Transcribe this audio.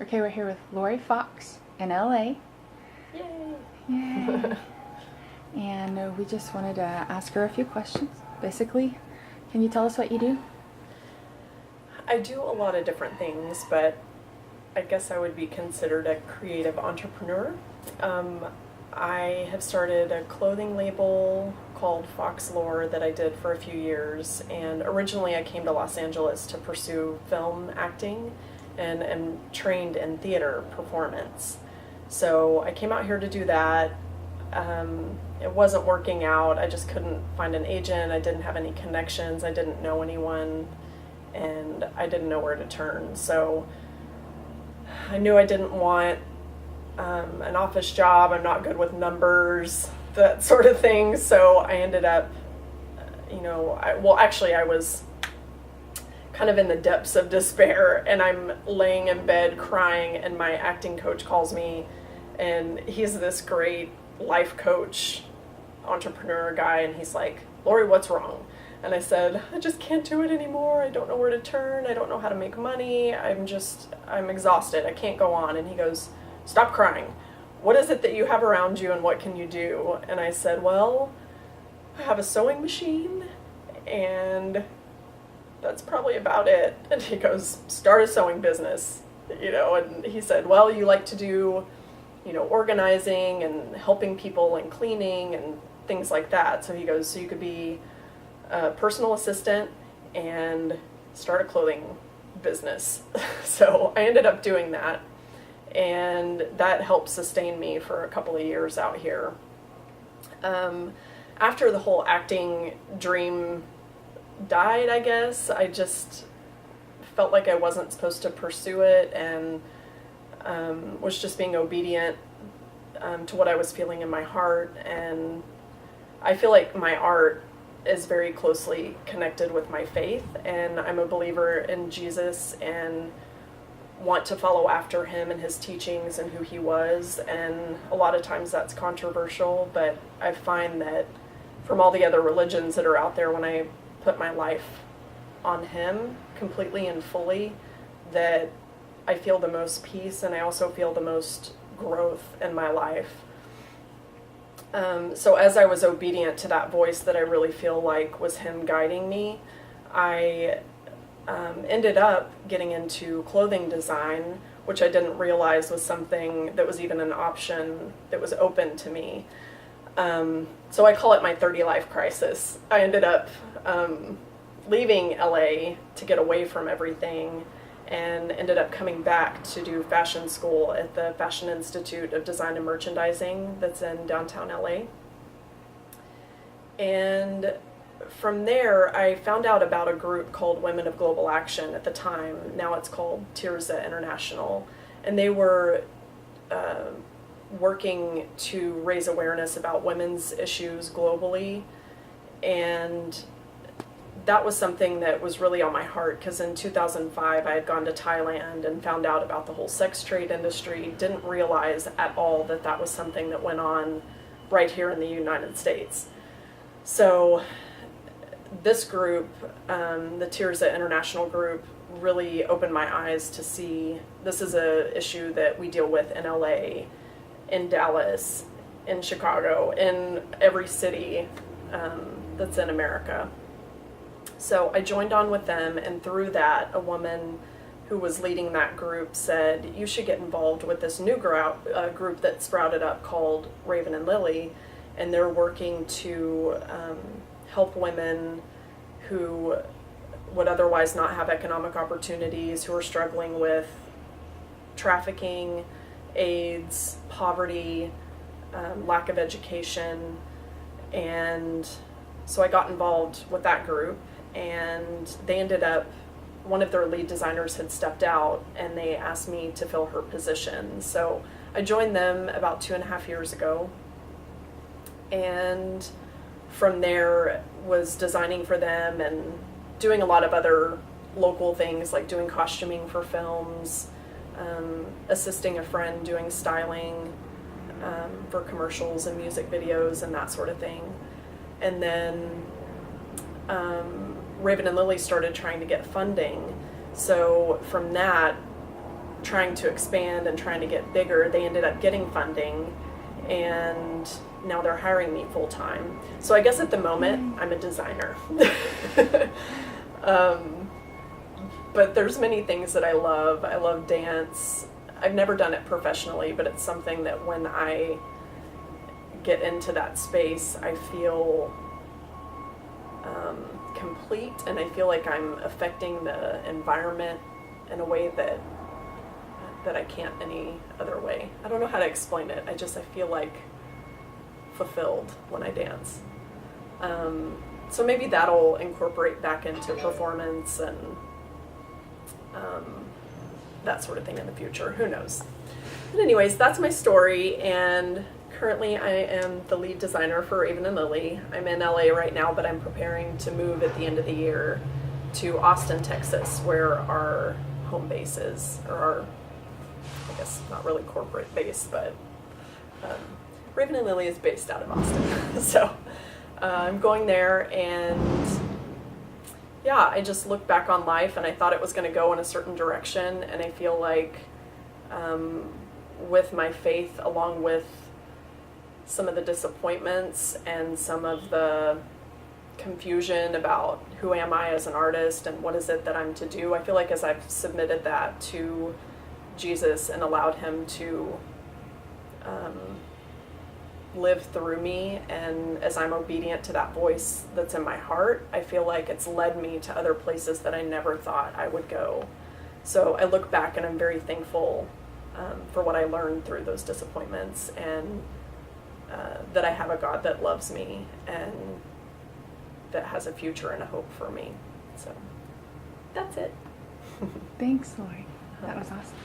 Okay, we're here with Lori Fox in LA. Yay! Yay! And we just wanted to ask her a few questions. Basically, can you tell us what you do? I do a lot of different things, but I guess I would be considered a creative entrepreneur. I have started a clothing label called Fox Lore that I did for a few years, and originally I came to Los Angeles to pursue film acting and am trained in theater performance. So I came out here to do that. It wasn't working out. I just couldn't find an agent. I didn't have any connections. I didn't know anyone, and I didn't know where to turn. So I knew I didn't want an office job. I'm not good with numbers, that sort of thing. So I ended up, I was kind of in the depths of despair, and I'm laying in bed crying, and my acting coach calls me, and he's this great life coach, entrepreneur guy, and he's like, "Lori, what's wrong?" And I said, "I just can't do it anymore. I don't know where to turn. I don't know how to make money. I'm exhausted. I can't go on." And he goes, "Stop crying. What is it that you have around you, and what can you do?" And I said, "Well, I have a sewing machine, and that's probably about it." And he goes, "Start a sewing business." And he said, "Well, you like to do, organizing and helping people and cleaning and things like that." So he goes, "So you could be a personal assistant and start a clothing business." So I ended up doing that, and that helped sustain me for a couple of years out here. After the whole acting dream died, I guess, I just felt like I wasn't supposed to pursue it, and was just being obedient to what I was feeling in my heart. And I feel like my art is very closely connected with my faith, and I'm a believer in Jesus and want to follow after him and his teachings and who he was. And a lot of times that's controversial, but I find that from all the other religions that are out there, when I put my life on him completely and fully, that I feel the most peace, and I also feel the most growth in my life. So as I was obedient to that voice that I really feel like was him guiding me, I ended up getting into clothing design, which I didn't realize was something that was even an option that was open to me. So I call it my 30 life crisis. I ended up leaving LA to get away from everything, and ended up coming back to do fashion school at the Fashion Institute of Design and Merchandising that's in downtown LA. And from there, I found out about a group called Women of Global Action at the time. Now it's called truest International. And they were working to raise awareness about women's issues globally. And that was something that was really on my heart, because in 2005 I had gone to Thailand and found out about the whole sex trade industry. Didn't realize at all that that was something that went on right here in the United States. So this group, the truest International group, really opened my eyes to see this is a issue that we deal with in LA, in Dallas, in Chicago, in every city that's in America. So I joined on with them, and through that, a woman who was leading that group said, "You should get involved with this new group that sprouted up called Raven and Lily," and they're working to help women who would otherwise not have economic opportunities, who are struggling with trafficking, AIDS, poverty, lack of education. And so I got involved with that group, and they ended up, one of their lead designers had stepped out, and they asked me to fill her position. So I joined them about 2.5 years ago, and from there was designing for them and doing a lot of other local things, like doing costuming for films, assisting a friend doing styling for commercials and music videos and that sort of thing. And then Raven and Lily started trying to get funding. So from that, trying to expand and trying to get bigger, they ended up getting funding, and now they're hiring me full time. So I guess at the moment I'm a designer. But there's many things that I love. I love dance. I've never done it professionally, but it's something that when I get into that space, I feel complete, and I feel like I'm affecting the environment in a way that I can't any other way. I don't know how to explain it. I feel like fulfilled when I dance. So maybe that'll incorporate back into performance and that sort of thing in the future. Who knows? But anyways, that's my story, and currently I am the lead designer for Raven and Lily. I'm in LA right now, but I'm preparing to move at the end of the year to Austin, Texas, where our home base is, or our, I guess not really corporate base, but Raven and Lily is based out of Austin. So I'm going there, and yeah, I just look back on life and I thought it was going to go in a certain direction, and I feel like with my faith, along with some of the disappointments and some of the confusion about who am I as an artist and what is it that I'm to do, I feel like as I've submitted that to Jesus and allowed him to live through me, and as I'm obedient to that voice that's in my heart, I feel like it's led me to other places that I never thought I would go. So I look back and I'm very thankful for what I learned through those disappointments, and that I have a God that loves me and that has a future and a hope for me. So that's it. Thanks, Lori. That was awesome.